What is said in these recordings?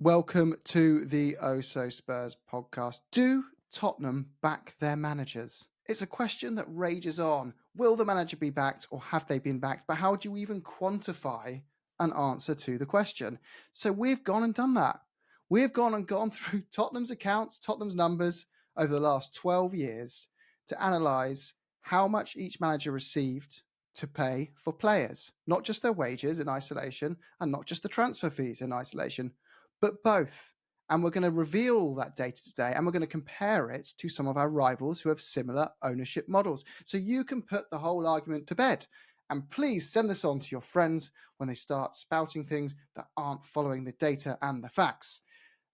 Welcome to the Oh So Spurs podcast. Do Tottenham back their managers? It's a question that rages on. Will the manager be backed or have they been backed? But how do you even quantify an answer to the question? So we've gone and done that. We've gone through Tottenham's accounts, Tottenham's numbers over the last 12 years to analyse how much each manager received to pay for players, not just their wages in isolation and not just the transfer fees in isolation, but both. And we're going to reveal all that data today, and we're going to compare it to some of our rivals who have similar ownership models. So you can put the whole argument to bed. And please send this on to your friends when they start spouting things that aren't following the data and the facts.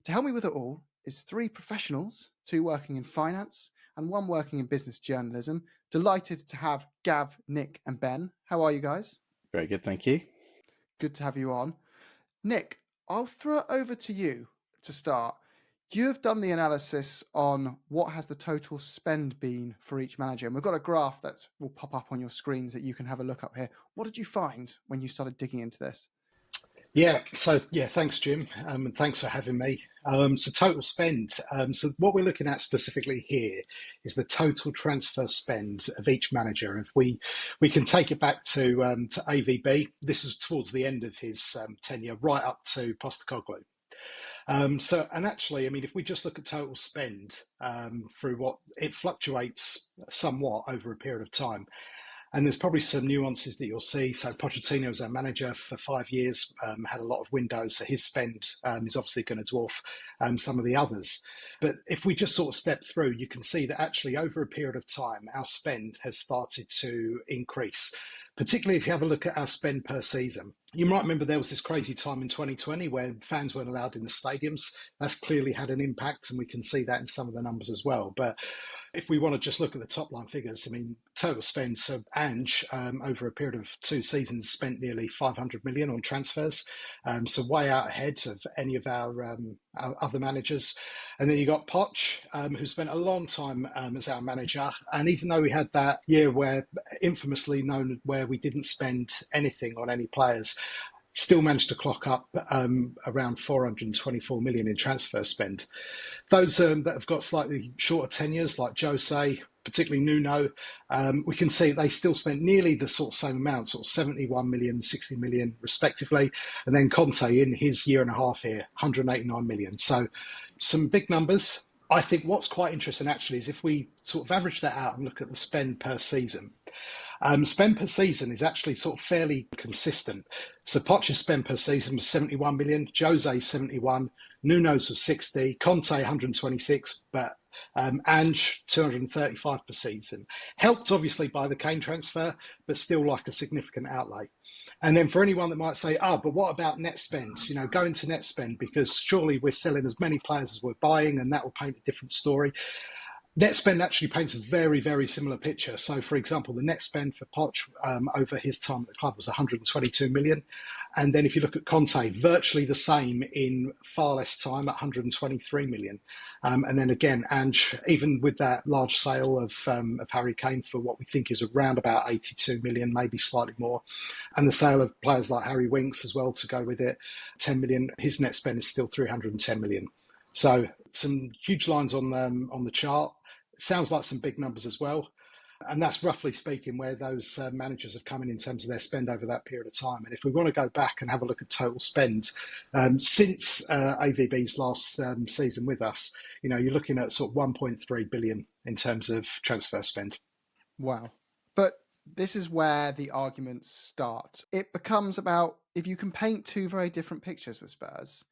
To help me with it all is three professionals, two working in finance and one working in business journalism. Delighted to have Gav, Nick, and Ben. How are you guys? Very good, thank you. Good to have you on. Nick, I'll throw it over to you to start. You've done the analysis on what has the total spend been for each manager. And we've got a graph that will pop up on your screens that you can have a look up here. What did you find when you started digging into this? Thanks, Jim, and thanks for having me. So total spend. So what we're looking at specifically here is the total transfer spend of each manager. If we can take it back to AVB, this was towards the end of his tenure, right up to Postecoglou. If we just look at total spend through what it fluctuates somewhat over a period of time. And there's probably some nuances that you'll see. So Pochettino was our manager for 5 years, had a lot of windows. So his spend is obviously going to dwarf some of the others. But if we just sort of step through, you can see that actually over a period of time, our spend has started to increase, particularly if you have a look at our spend per season. You might remember there was this crazy time in 2020 where fans weren't allowed in the stadiums. That's clearly had an impact, and we can see that in some of the numbers as well. But if we want to just look at the top line figures, total spend. So Ange, over a period of 2 seasons, spent nearly 500 million on transfers. So way out ahead of any of our other managers. And then you got Poch, who spent a long time as our manager. And even though we had that year where infamously known where we didn't spend anything on any players, still managed to clock up around 424 million in transfer spend. Those that have got slightly shorter tenures, like Jose, particularly Nuno, we can see they still spent nearly the sort of same amount, sort of 71 million, 60 million respectively. And then Conte in his year and a half here, 189 million. So some big numbers. I think what's quite interesting actually is if we sort of average that out and look at the spend per season. Spend per season is actually sort of fairly consistent. So Poch's spend per season was 71 million, Jose 71, Nuno's was 60, Conte 126, but Ange 235 per season. Helped obviously by the Kane transfer, but still like a significant outlay. And then for anyone that might say, but what about net spend? Go into net spend because surely we're selling as many players as we're buying and that will paint a different story. Net spend actually paints a very, very similar picture. So, for example, the net spend for Poch over his time at the club was 122 million. And then if you look at Conte, virtually the same in far less time at 123 million. And then again, Ange, even with that large sale of Harry Kane for what we think is around about 82 million, maybe slightly more, and the sale of players like Harry Winks as well to go with it, 10 million, his net spend is still 310 million. So some huge lines on the chart. Sounds like some big numbers as well. And that's roughly speaking where those managers have come in terms of their spend over that period of time. And if we want to go back and have a look at total spend, since AVB's last season with us, you're looking at sort of 1.3 billion in terms of transfer spend. Wow. But this is where the arguments start. It becomes about if you can paint two very different pictures with Spurs.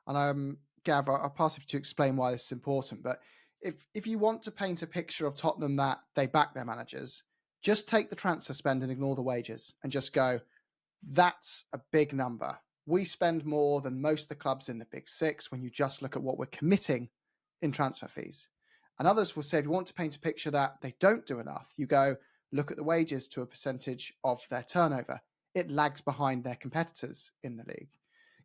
And Gav, I'll pass it to explain why this is important. But if you want to paint a picture of Tottenham that they back their managers, just take the transfer spend and ignore the wages and just go, that's a big number. We spend more than most of the clubs in the Big Six when you just look at what we're committing in transfer fees. And others will say, if you want to paint a picture that they don't do enough, you go, look at the wages to a percentage of their turnover. It lags behind their competitors in the league.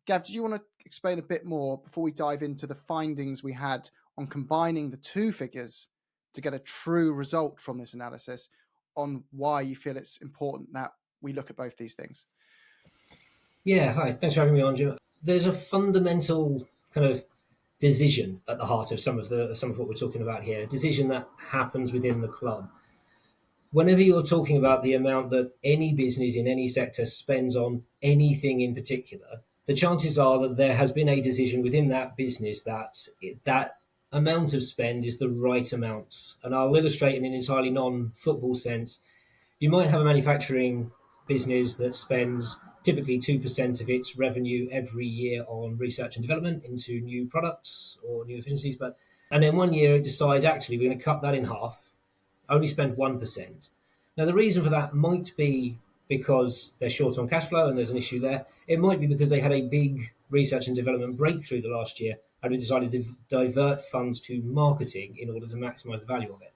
Gav, did you want to explain a bit more before we dive into the findings we had on combining the two figures to get a true result from this analysis on why you feel it's important that we look at both these things? Yeah, hi. Thanks for having me on, Jim. There's a fundamental kind of decision at the heart of some of what we're talking about here. A decision that happens within the club. Whenever you're talking about the amount that any business in any sector spends on anything in particular, the chances are that there has been a decision within that business that that amount of spend is the right amount. And I'll illustrate in an entirely non-football sense. You might have a manufacturing business that spends typically 2% of its revenue every year on research and development into new products or new efficiencies. And then one year it decides, actually, we're going to cut that in half, only spend 1%. Now, the reason for that might be because they're short on cash flow and there's an issue there. It might be because they had a big research and development breakthrough the last year and we decided to divert funds to marketing in order to maximize the value of it.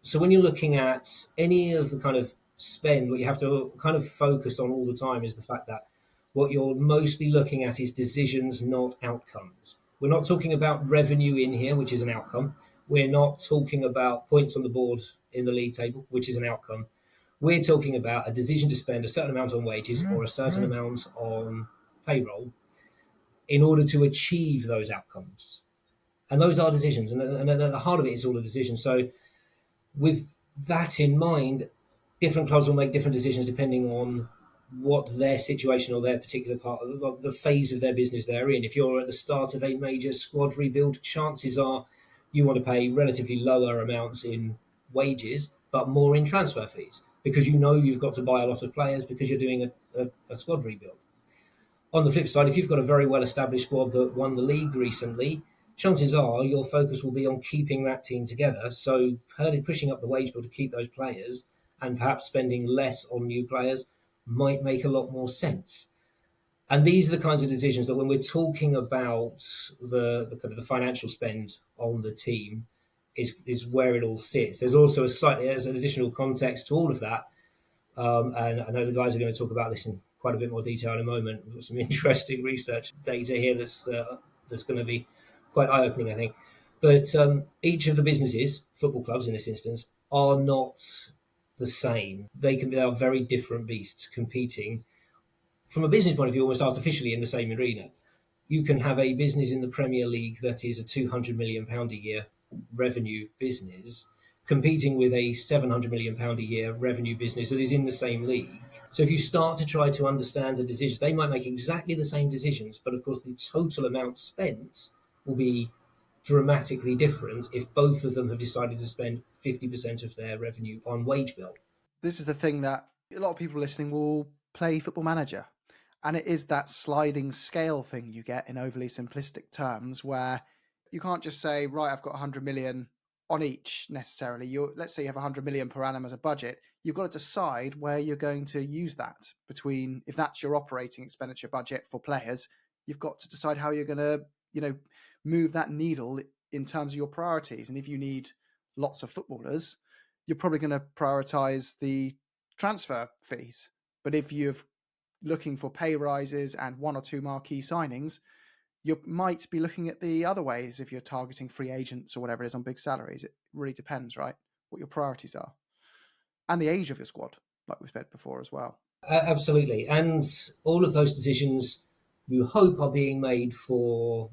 So when you're looking at any of the kind of spend, what you have to kind of focus on all the time is the fact that what you're mostly looking at is decisions, not outcomes. We're not talking about revenue in here, which is an outcome. We're not talking about points on the board in the league table, which is an outcome. We're talking about a decision to spend a certain amount on wages or a certain amount on payroll in order to achieve those outcomes. And those are decisions. And at the heart of it is all a decision. So with that in mind, different clubs will make different decisions depending on what their situation or their particular part of the phase of their business they're in. If you're at the start of a major squad rebuild, chances are you want to pay relatively lower amounts in wages, but more in transfer fees because you know you've got to buy a lot of players because you're doing a squad rebuild. On the flip side, if you've got a very well-established squad that won the league recently, chances are your focus will be on keeping that team together. So pushing up the wage bill to keep those players and perhaps spending less on new players might make a lot more sense. And these are the kinds of decisions that when we're talking about the kind of the financial spend on the team is where it all sits. There's also there's an additional context to all of that. And I know the guys are going to talk about this in quite a bit more detail in a moment. We've got some interesting research data here that's going to be quite eye-opening, I think. But each of the businesses, football clubs in this instance, are not the same. They are very different beasts competing from a business point of view, almost artificially in the same arena. You can have a business in the Premier League that is a £200 million a year revenue business competing with a £700 million a year revenue business that is in the same league. So if you start to try to understand the decisions, they might make exactly the same decisions, but of course the total amount spent will be dramatically different if both of them have decided to spend 50% of their revenue on wage bill. This is the thing that a lot of people listening will play Football Manager. And it is that sliding scale thing you get in overly simplistic terms where you can't just say, right, I've got 100 million on each necessarily. Let's say you have 100 million per annum as a budget. You've got to decide where you're going to use that between, if that's your operating expenditure budget for players, you've got to decide how you're going to, move that needle in terms of your priorities. And if you need lots of footballers, you're probably going to prioritize the transfer fees. But if you're looking for pay rises and one or two marquee signings, you might be looking at the other ways if you're targeting free agents or whatever it is on big salaries. It really depends, right? What your priorities are. And the age of your squad, like we said before as well. Absolutely. And all of those decisions you hope are being made for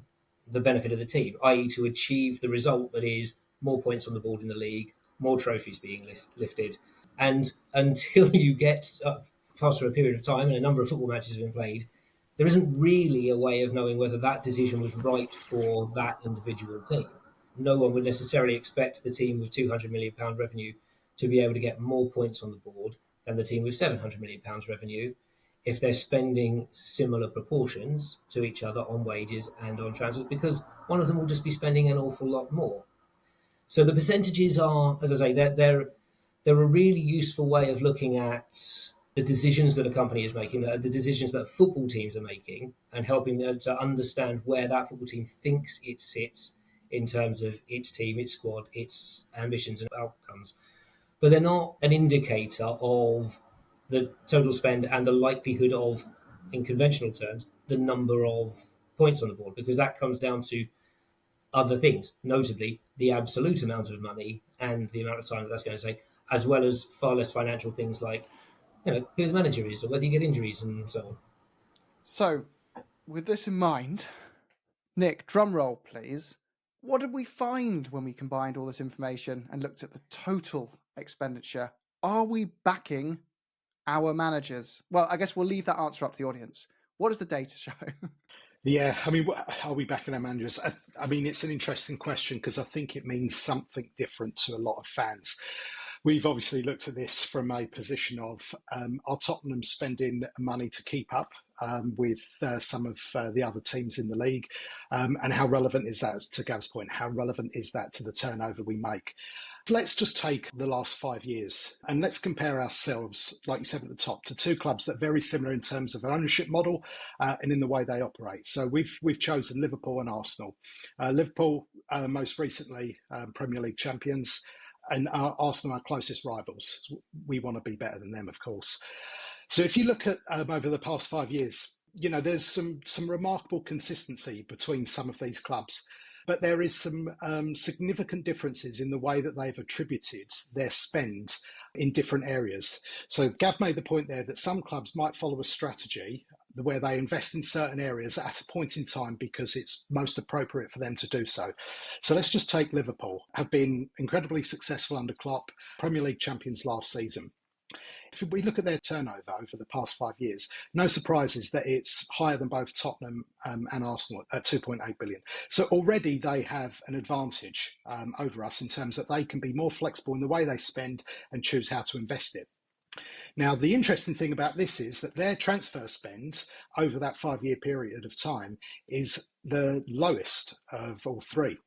the benefit of the team, i.e. to achieve the result that is more points on the board in the league, more trophies being lifted. And until you get faster a period of time and a number of football matches have been played, there isn't really a way of knowing whether that decision was right for that individual team. No one would necessarily expect the team with £200 million revenue to be able to get more points on the board than the team with £700 million revenue if they're spending similar proportions to each other on wages and on transfers, because one of them will just be spending an awful lot more. So the percentages are, as I say, they're a really useful way of looking at the decisions that a company is making, the decisions that football teams are making, and helping them to understand where that football team thinks it sits in terms of its team, its squad, its ambitions and outcomes. But they're not an indicator of the total spend and the likelihood of, in conventional terms, the number of points on the board, because that comes down to other things, notably the absolute amount of money and the amount of time that's going to take, as well as far less financial things like who the manager is or whether you get injuries and so on. So, with this in mind, Nick, drum roll, please. What did we find when we combined all this information and looked at the total expenditure? Are we backing our managers? Well, I guess we'll leave that answer up to the audience. What does the data show? Yeah, I mean, are we backing our managers? I mean, it's an interesting question because I think it means something different to a lot of fans. We've obviously looked at this from a position of are Tottenham spending money to keep up with some of the other teams in the league? And how relevant is that, to Gav's point, how relevant is that to the turnover we make? Let's just take the last 5 years and let's compare ourselves, like you said at the top, to two clubs that are very similar in terms of an ownership model and in the way they operate. So we've chosen Liverpool and Arsenal. Liverpool, most recently Premier League champions, and Arsenal, our closest rivals. We want to be better than them, of course. So if you look at over the past 5 years, you know, there's some remarkable consistency between some of these clubs. But there is some significant differences in the way that they've attributed their spend in different areas. So Gav made the point there that some clubs might follow a strategy where they invest in certain areas at a point in time because it's most appropriate for them to do so. So let's just take Liverpool, have been incredibly successful under Klopp, Premier League champions last season. If we look at their turnover over the past 5 years, no surprises that it's higher than both Tottenham and Arsenal at 2.8 billion. So already they have an advantage over us in terms that they can be more flexible in the way they spend and choose how to invest it. Now, the interesting thing about this is that their transfer spend over that 5-year period of time is the lowest of all three.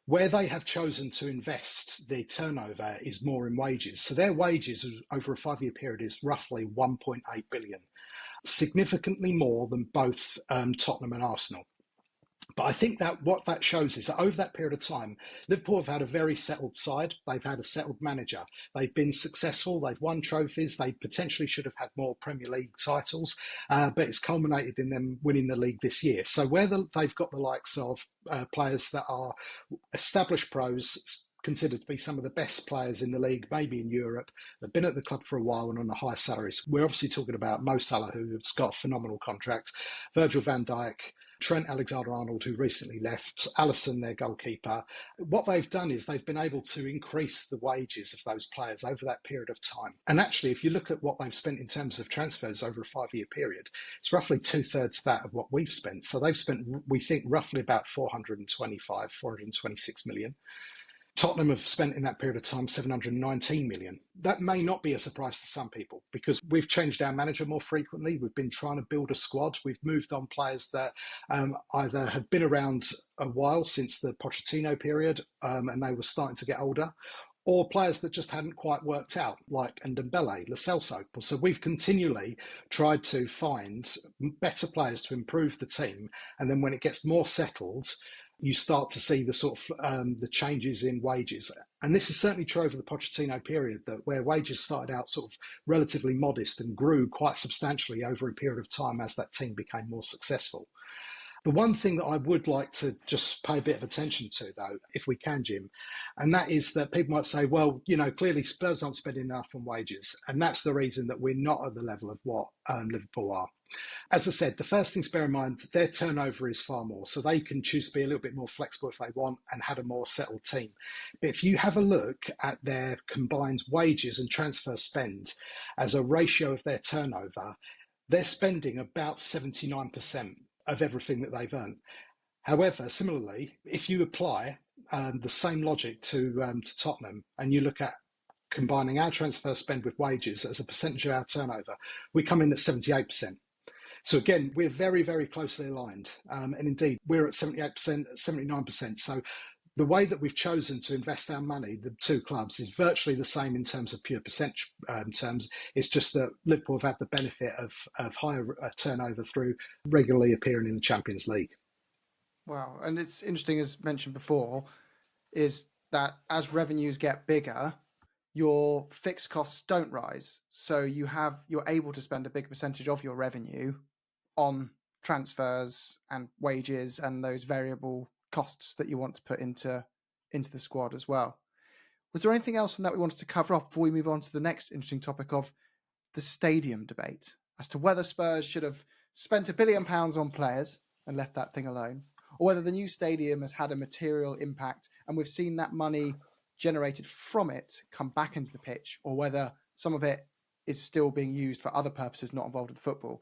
Where they have chosen to invest the turnover is more in wages. So their wages over a 5-year period is roughly 1.8 billion, significantly more than both Tottenham and Arsenal. But I think that what that shows is that over that period of time, Liverpool have had a very settled side. They've had a settled manager. They've been successful. They've won trophies. They potentially should have had more Premier League titles, but it's culminated in them winning the league this year. So where they've got the likes of players that are established pros, considered to be some of the best players in the league, maybe in Europe. They've been at the club for a while and on the high salaries. We're obviously talking about Mo Salah, who's got a phenomenal contract, Virgil van Dijk, Trent Alexander-Arnold, who recently left, Alisson, their goalkeeper. What they've done is they've been able to increase the wages of those players over that period of time. And actually, if you look at what they've spent in terms of transfers over a 5-year period, it's roughly 2/3 that of what we've spent. So they've spent, we think, roughly about 426 million. Tottenham have spent in that period of time 719 million. That may not be a surprise to some people because we've changed our manager more frequently. We've been trying to build a squad. We've moved on players that either have been around a while since the Pochettino period and they were starting to get older, or players that just hadn't quite worked out, like Ndombele, Lo Celso. So we've continually tried to find better players to improve the team. And then when it gets more settled, you start to see the sort of the changes in wages. And this is certainly true over the Pochettino period, that where wages started out sort of relatively modest and grew quite substantially over a period of time as that team became more successful. The one thing that I would like to just pay a bit of attention to, though, if we can, Jim, and that is that people might say, well, you know, clearly Spurs aren't spending enough on wages. And that's the reason that we're not at the level of what Liverpool are. As I said, the first thing to bear in mind, their turnover is far more. So they can choose to be a little bit more flexible if they want and had a more settled team. But if you have a look at their combined wages and transfer spend as a ratio of their turnover, they're spending about 79% of everything that they've earned. However, similarly, if you apply the same logic to Tottenham and you look at combining our transfer spend with wages as a percentage of our turnover, we come in at 78%. So again, we're very, very closely aligned. And indeed, we're at 78%, 79%. So the way that we've chosen to invest our money, the two clubs, is virtually the same in terms of pure percentage terms. It's just that Liverpool have had the benefit of higher turnover through regularly appearing in the Champions League. Wow. And it's interesting, as mentioned before, is that as revenues get bigger, your fixed costs don't rise. So you're able to spend a big percentage of your revenue on transfers and wages and those variable costs that you want to put into the squad as well. Was there anything else from that we wanted to cover off before we move on to the next interesting topic of the stadium debate as to whether Spurs should have spent £1 billion on players and left that thing alone, or whether the new stadium has had a material impact and we've seen that money generated from it come back into the pitch, or whether some of it is still being used for other purposes not involved with football.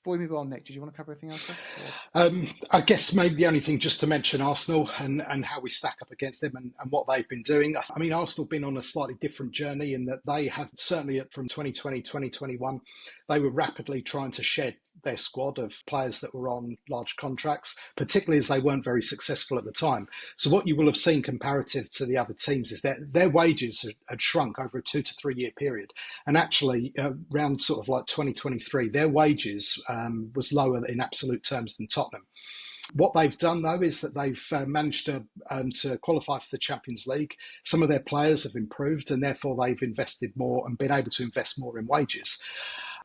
Before we move on, Nick, did you want to cover anything else? I guess maybe the only thing just to mention Arsenal and how we stack up against them and what they've been doing. I mean, Arsenal have been on a slightly different journey in that they have certainly from 2020, 2021, they were rapidly trying to shed their squad of players that were on large contracts, particularly as they weren't very successful at the time. So what you will have seen comparative to the other teams is that their wages had shrunk over a 2 to 3 year period. And actually around sort of like 2023, their wages was lower in absolute terms than Tottenham. What they've done, though, is that they've managed to qualify for the Champions League. Some of their players have improved, and therefore they've invested more and been able to invest more in wages.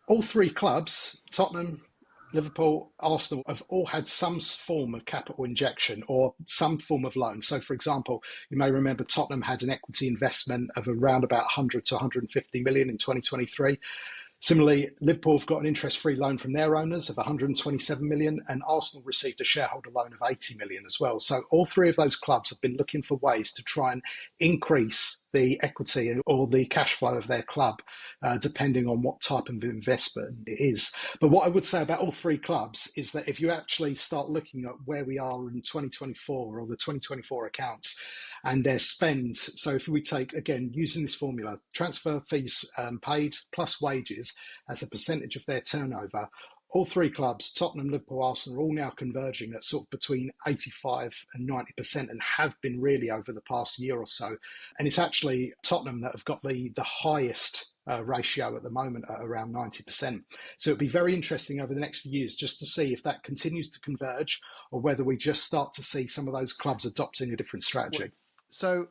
All three clubs, Tottenham, Liverpool, Arsenal, have all had some form of capital injection or some form of loan. So, for example, you may remember Tottenham had an equity investment of around about 100 to 150 million in 2023. Similarly, Liverpool have got an interest-free loan from their owners of 127 million, and Arsenal received a shareholder loan of 80 million as well. So all three of those clubs have been looking for ways to try and increase the equity or the cash flow of their club, depending on what type of investment it is. But what I would say about all three clubs is that if you actually start looking at where we are in 2024 or the 2024 accounts, and their spend. So if we take, again, using this formula, transfer fees paid plus wages as a percentage of their turnover, all three clubs, Tottenham, Liverpool, Arsenal, are all now converging at sort of between 85 and 90% and have been really over the past year or so. And it's actually Tottenham that have got the highest ratio at the moment at around 90%. So it'll be very interesting over the next few years just to see if that continues to converge or whether we just start to see some of those clubs adopting a different strategy. So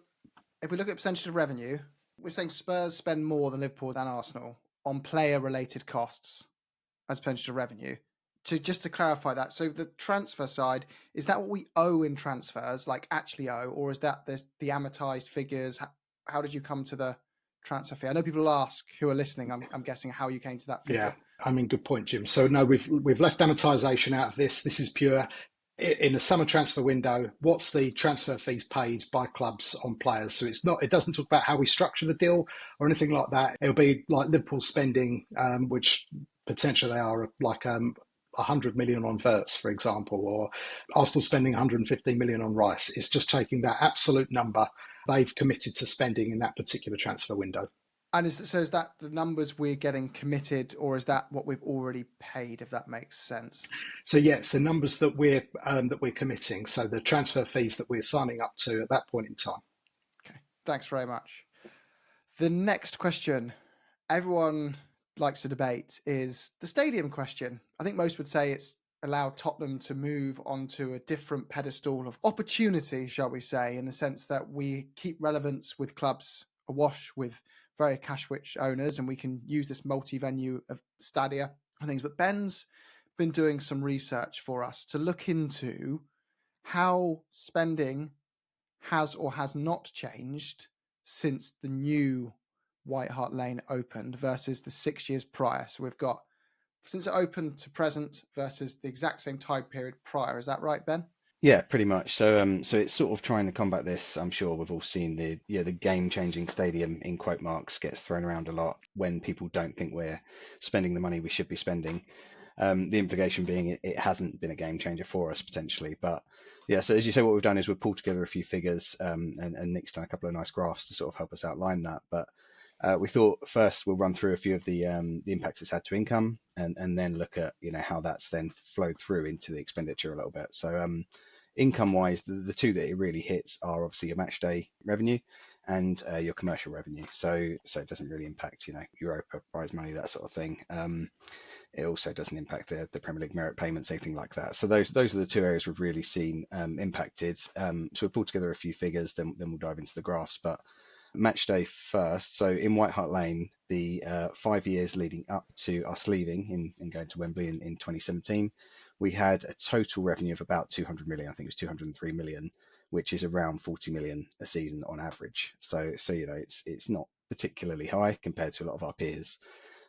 if we look at percentage of revenue, we're saying Spurs spend more than Liverpool and Arsenal on player-related costs as percentage of revenue. Just to clarify that, so the transfer side, is that what we owe in transfers, like actually owe, or is that the amortized figures? How did you come to the transfer fee? I know people ask who are listening. I'm guessing how you came to that figure. Yeah, I mean, good point, Jim. So no, we've left amortization out of this. This is pure. In a summer transfer window, what's the transfer fees paid by clubs on players? So it doesn't talk about how we structure the deal or anything like that. It'll be like Liverpool spending, which potentially are like 100 million on Wirtz, for example, or Arsenal spending 150 million on Rice. It's just taking that absolute number they've committed to spending in that particular transfer window. And is that the numbers we're getting committed, or is that what we've already paid, if that makes sense? So yes, the numbers that we're committing. So the transfer fees that we're signing up to at that point in time. Okay, thanks very much. The next question everyone likes to debate is the stadium question. I think most would say it's allowed Tottenham to move onto a different pedestal of opportunity, shall we say, in the sense that we keep relevance with clubs awash with very cash-rich owners, and we can use this multi-venue of stadia and things. But Ben's been doing some research for us to look into how spending has or has not changed since the new White Hart Lane opened versus the 6 years prior. So we've got since it opened to present versus the exact same time period prior. Is that right, Ben? Yeah, pretty much. So it's sort of trying to combat this. I'm sure we've all seen the game-changing stadium in quote marks gets thrown around a lot when people don't think we're spending the money we should be spending. The implication being it hasn't been a game changer for us potentially. But yeah, so as you say, what we've done is we've pulled together a few figures and Nick's done a couple of nice graphs to sort of help us outline that. But we thought first we'll run through a few of the impacts it's had to income and then look at how that's then flowed through into the expenditure a little bit. So income wise, the two that it really hits are obviously your match day revenue and your commercial revenue. So it doesn't really impact Europa prize money, that sort of thing. It also doesn't impact the Premier League merit payments, anything like that. So those are the two areas we've really seen impacted. So we've pulled together a few figures, then we'll dive into the graphs. But match day first. So in White Hart Lane, the 5 years leading up to us leaving in going to Wembley in 2017, we had a total revenue of about 200 million. I think it was 203 million, which is around 40 million a season on average. So it's not particularly high compared to a lot of our peers.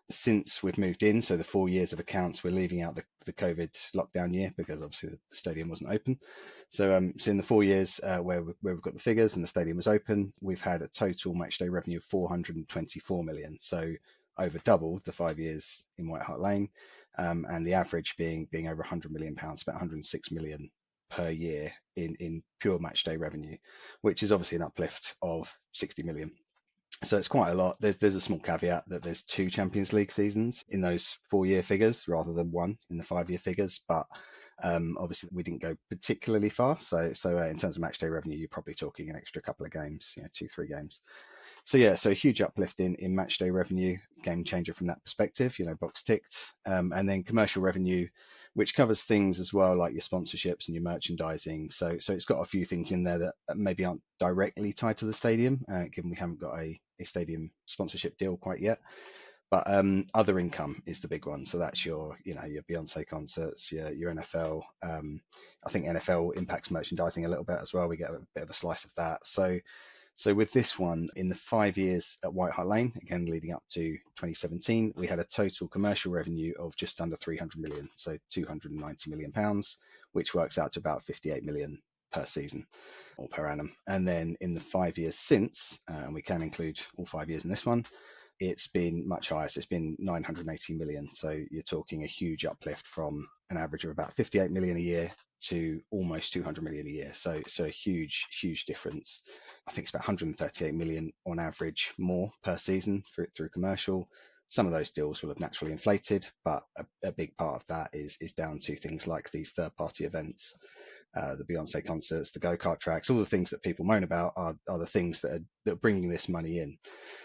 since we've moved in, so the 4 years of accounts, we're leaving out the COVID lockdown year because obviously the stadium wasn't open. So in the 4 years where we've got the figures and the stadium was open, we've had a total matchday revenue of 424 million. So over double the 5 years in White Hart Lane, and the average being over 100 million pounds, about 106 million per year in pure matchday revenue, which is obviously an uplift of 60 million. So it's quite a lot. There's a small caveat that there's 2 Champions League seasons in those 4-year figures rather than 1 in the 5-year figures. But obviously we didn't go particularly far. So in terms of matchday revenue, you're probably talking an extra couple of games, 2-3 games. So a huge uplift in matchday revenue, game changer from that perspective. Box ticked, and then commercial revenue, which covers things as well like your sponsorships and your merchandising. So it's got a few things in there that maybe aren't directly tied to the stadium, given we haven't got a stadium sponsorship deal quite yet. But other income is the big one. So that's your Beyonce concerts, your NFL. I think NFL impacts merchandising a little bit as well. We get a bit of a slice of that. So with this one, in the 5 years at White Hart Lane, again leading up to 2017, we had a total commercial revenue of just under 300 million, so 290 million pounds, which works out to about 58 million per season or per annum. And then in the 5 years since, and we can include all 5 years in this one, it's been much higher. So it's been 980 million. So you're talking a huge uplift from an average of about 58 million a year to almost 200 million a year. So a huge difference. I think it's about 138 million on average more per season through commercial. Some of those deals will have naturally inflated, but a big part of that is down to things like these third-party events, the Beyonce concerts, the go-kart tracks, all the things that people moan about are the things that are bringing this money in.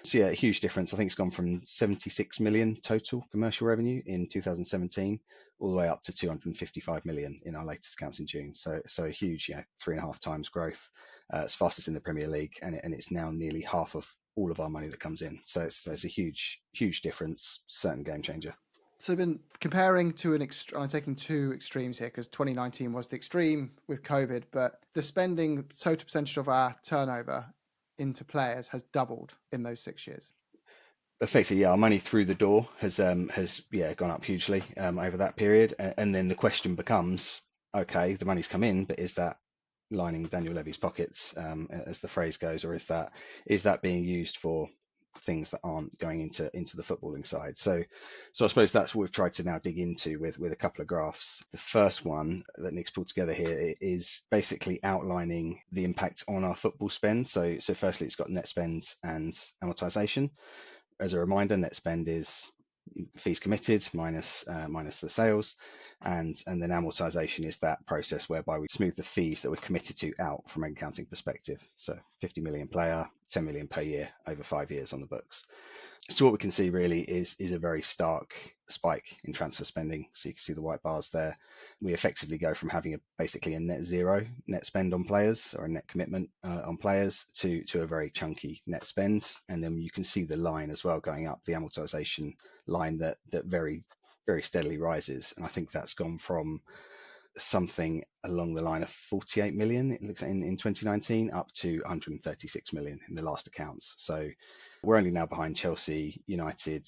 So a huge difference. I think it's gone from 76 million total commercial revenue in 2017 all the way up to 255 million in our latest accounts in June. So a huge 3.5 times growth. It's fastest in the Premier League, and it's now nearly half of all of our money that comes in. So it's a huge difference, certain game changer. So I've been comparing to I'm taking 2 extremes here because 2019 was the extreme with COVID, but the spending total percentage of our turnover into players has doubled in those 6 years. Effectively, our money through the door has gone up hugely over that period, and then the question becomes, okay, the money's come in, but is that lining Daniel Levy's pockets, as the phrase goes, or is that being used for things that aren't going into the footballing side? So I suppose that's what we've tried to now dig into with a couple of graphs. The first one that Nick's pulled together here is basically outlining the impact on our football spend. So firstly, it's got net spend and amortization. As a reminder, net spend is fees committed minus the sales, and then amortization is that process whereby we smooth the fees that we're committed to out from an accounting perspective. So 50 million player, 10 million per year over 5 years on the books. So what we can see really is a very stark spike in transfer spending. So you can see the white bars there. We effectively go from having basically a net zero net spend on players, or a net commitment on players, to a very chunky net spend. And then you can see the line as well going up, the amortization line that very, very steadily rises. And I think that's gone from something along the line of 48 million, it looks like, in 2019 up to 136 million in the last accounts. So we're only now behind Chelsea, United,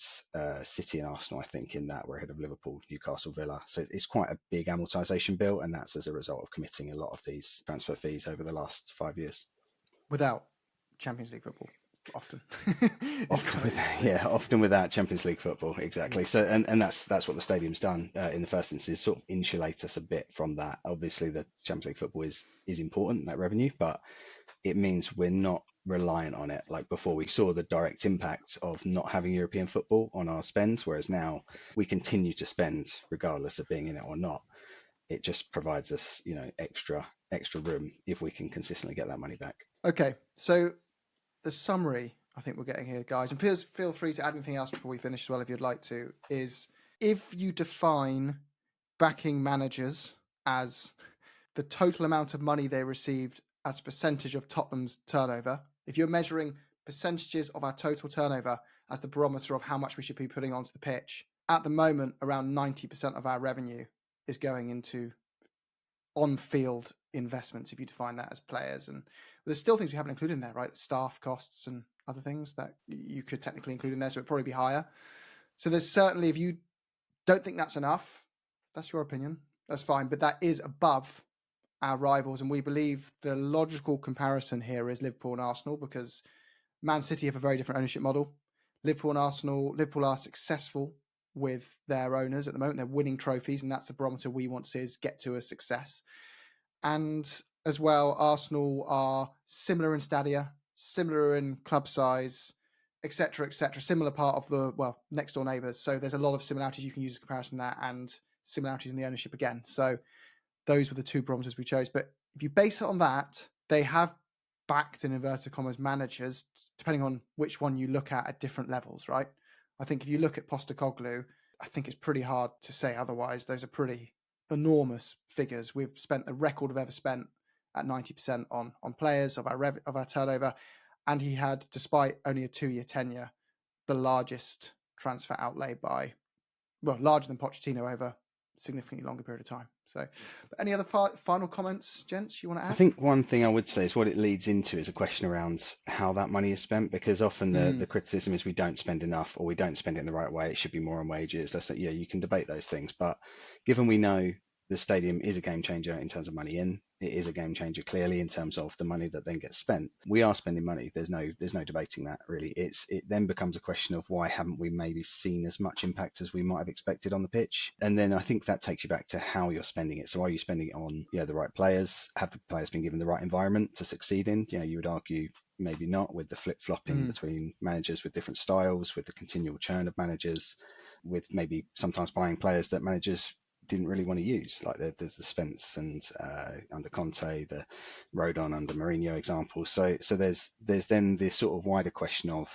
City and Arsenal, I think, in that. We're ahead of Liverpool, Newcastle, Villa. So it's quite a big amortization bill, and that's as a result of committing a lot of these transfer fees over the last 5 years. Without Champions League football, often. Often without Champions League football, exactly. So and that's what the stadium's done in the first instance, sort of insulate us a bit from that. Obviously, the Champions League football is important, that revenue, but it means we're not reliant on it. Like before, we saw the direct impact of not having European football on our spend, whereas now we continue to spend regardless of being in it or not. It just provides us, extra room if we can consistently get that money back. Okay, so the summary I think we're getting here, guys, and please feel free to add anything else before we finish as well if you'd like to, is if you define backing managers as the total amount of money they received as a percentage of Tottenham's turnover, if you're measuring percentages of our total turnover as the barometer of how much we should be putting onto the pitch, at the moment, around 90% of our revenue is going into on-field investments, if you define that as players. And there's still things we haven't included in there, right? Staff costs and other things that you could technically include in there, so it'd probably be higher. So there's certainly, if you don't think that's enough, that's your opinion. That's fine. But that is above our rivals. And we believe the logical comparison here is Liverpool and Arsenal, because Man City have a very different ownership model. Liverpool are successful with their owners at the moment. They're winning trophies, and that's the barometer we want to see is get to a success. And as well, Arsenal are similar in stadia, similar in club size, etc., similar part of the, next door neighbours. So there's a lot of similarities you can use as comparison there, and similarities in the ownership again. So those were the two barometers we chose. But if you base it on that, they have backed, in inverted commas, managers, depending on which one you look at different levels, right? I think if you look at Postecoglou, I think it's pretty hard to say otherwise. Those are pretty enormous figures. We've spent the record we've ever spent at 90% on players of our turnover. And he had, despite only a 2-year tenure, the largest transfer outlay by, larger than Pochettino over a significantly longer period of time. So, but any other final comments, gents, you want to add? I think one thing I would say is what it leads into is a question around how that money is spent, because often the criticism is we don't spend enough, or we don't spend it in the right way. It should be more on wages. That's yeah, you can debate those things, but given we know the stadium is a game changer in terms of money in, it is a game changer clearly in terms of the money that then gets spent. We are spending money. There's no debating that really. It then becomes a question of why haven't we maybe seen as much impact as we might have expected on the pitch? And then I think that takes you back to how you're spending it. So are you spending it on the right players? Have the players been given the right environment to succeed in? You would argue maybe not, with the flip-flopping between managers with different styles, with the continual churn of managers, with maybe sometimes buying players that managers didn't really want to use, like there's the Spence and under Conte, the Rodon under Mourinho example. So there's then this sort of wider question of,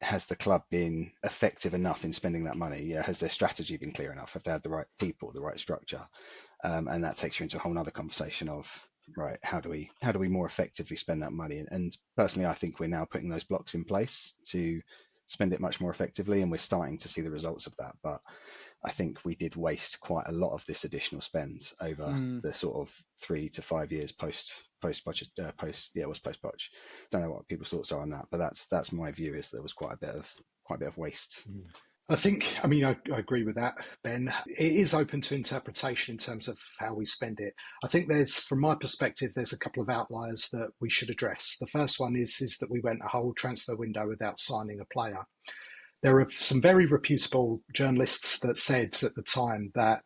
has the club been effective enough in spending that money? Has their strategy been clear enough? Have they had the right people, the right structure? And that takes you into a whole other conversation of, right, how do we more effectively spend that money? And personally, I think we're now putting those blocks in place to spend it much more effectively, and we're starting to see the results of that. But I think we did waste quite a lot of this additional spend over the sort of 3 to 5 years post Poch. Don't know what people's thoughts are on that, but that's my view, is there was quite a bit of waste. I agree with that, Ben. It is open to interpretation in terms of how we spend it. I think from my perspective, there's a couple of outliers that we should address. The first one is that we went a whole transfer window without signing a player. There are some very reputable journalists that said at the time that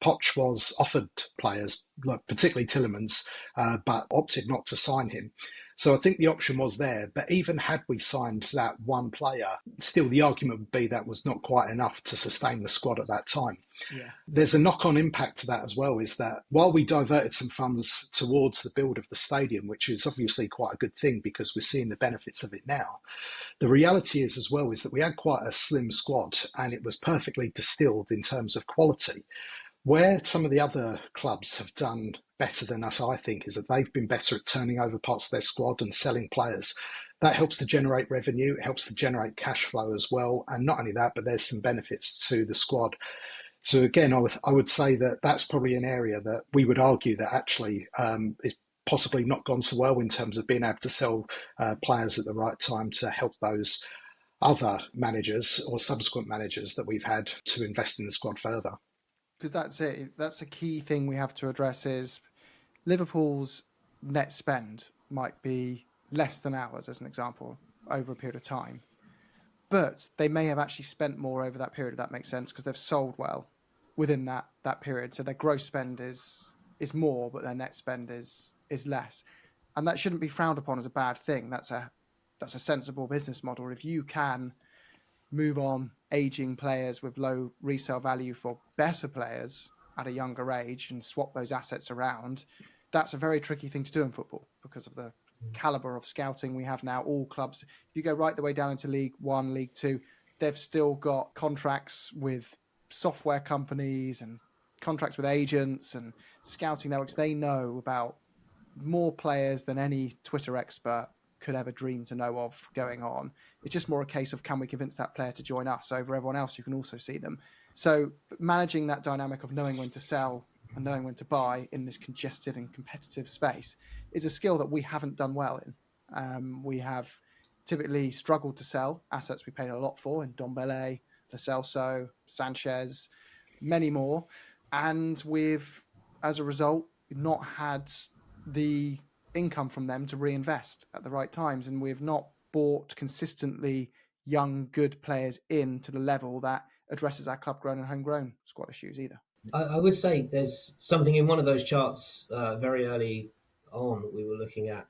Poch was offered players, particularly Tielemans, but opted not to sign him. So I think the option was there. But even had we signed that one player, still the argument would be that was not quite enough to sustain the squad at that time. Yeah. There's a knock-on impact to that as well, is that while we diverted some funds towards the build of the stadium, which is obviously quite a good thing because we're seeing the benefits of it now, the reality is as well is that we had quite a slim squad, and it was perfectly distilled in terms of quality. Where some of the other clubs have done better than us, I think, is that they've been better at turning over parts of their squad and selling players. That helps to generate revenue, it helps to generate cash flow as well. And not only that, but there's some benefits to the squad. So again, I would say that that's probably an area that we would argue that actually is possibly not gone so well in terms of being able to sell players at the right time to help those other managers or subsequent managers that we've had to invest in the squad further. Because that's it. That's a key thing we have to address, is Liverpool's net spend might be less than ours, as an example, over a period of time. But they may have actually spent more over that period, if that makes sense, because they've sold well within that period. So their gross spend is more, but their net spend is less. And that shouldn't be frowned upon as a bad thing. That's a sensible business model. If you can move on aging players with low resale value for better players at a younger age and swap those assets around, that's a very tricky thing to do in football because of the caliber of scouting we have now. All clubs, if you go right the way down into League One, League Two, they've still got contracts with software companies and contracts with agents and scouting networks. They know about more players than any Twitter expert could ever dream to know of going on. It's just more a case of, can we convince that player to join us over everyone else who can also see them? So managing that dynamic of knowing when to sell and knowing when to buy in this congested and competitive space is a skill that we haven't done well in. We have typically struggled to sell assets we paid a lot for in Dombele, Lo Celso, Sanchez, many more. And we've, as a result, not had the income from them to reinvest at the right times. And we've not bought consistently young, good players in to the level that addresses our club-grown and homegrown squad issues either. I would say there's something in one of those charts very early on that we were looking at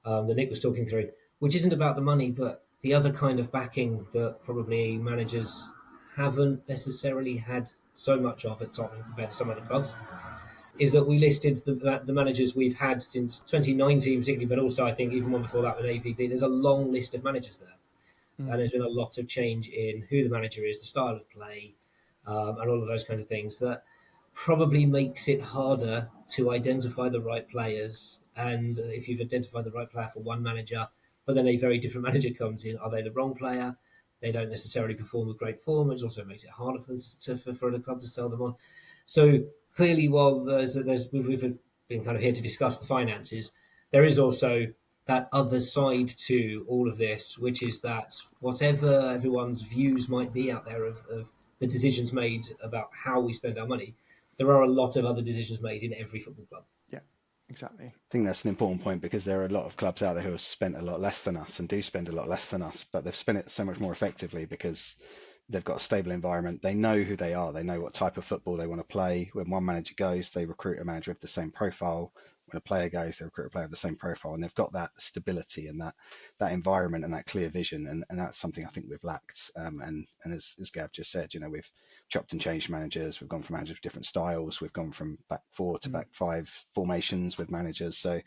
that Nick was talking through, which isn't about the money, but the other kind of backing that probably managers haven't necessarily had so much of at Tottenham compared to some other clubs, is that we listed the managers we've had since 2019 particularly, but also I think even one before that with AVB. There's a long list of managers there. And there's been a lot of change in who the manager is, the style of play, and all of those kinds of things that probably makes it harder to identify the right players. And if you've identified the right player for one manager, but then a very different manager comes in, are they the wrong player? They don't necessarily perform with great form, which also makes it harder for them for the club to sell them on. So clearly, while we've been kind of here to discuss the finances, there is also that other side to all of this, which is that whatever everyone's views might be out there of the decisions made about how we spend our money, there are a lot of other decisions made in every football club. Yeah, exactly. I think that's an important point because there are a lot of clubs out there who have spent a lot less than us and do spend a lot less than us, but they've spent it so much more effectively because they've got a stable environment. They know who they are. They know what type of football they want to play. When one manager goes, they recruit a manager of the same profile. When a player goes, they recruit a player of the same profile, and they've got that stability and that environment and that clear vision, and that's something I think we've lacked. And as Gav just said, we've chopped and changed managers. We've gone from managers with different styles. We've gone from back four to back five formations with managers. So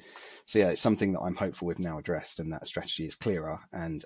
yeah, it's something that I'm hopeful we've now addressed, and that strategy is clearer, and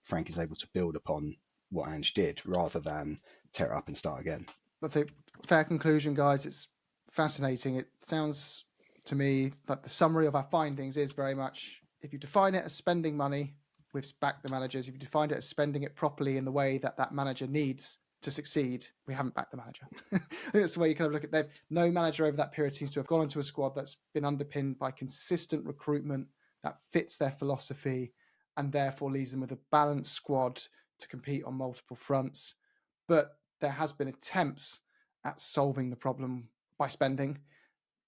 Frank is able to build upon what Ange did rather than tear it up and start again. I think fair conclusion, guys. It's fascinating. It sounds to me like the summary of our findings is very much, if you define it as spending money, we've backed the managers. If you define it as spending it properly in the way that manager needs to succeed, we haven't backed the manager. I think that's the way you kind of look at it. No manager over that period seems to have gone into a squad that's been underpinned by consistent recruitment that fits their philosophy and therefore leaves them with a balanced squad to compete on multiple fronts. But there has been attempts at solving the problem by spending.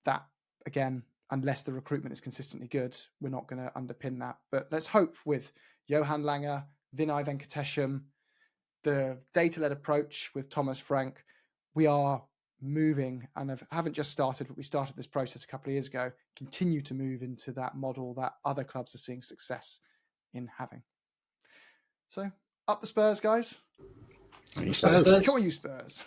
That, again, unless the recruitment is consistently good, we're not going to underpin that. But let's hope with Johan Langer, Vinay Venkatesham, the data-led approach with Thomas Frank, we are moving and haven't just started, but we started this process a couple of years ago, continue to move into that model that other clubs are seeing success in having. So, up the Spurs, guys. Spurs. Come on, you Spurs.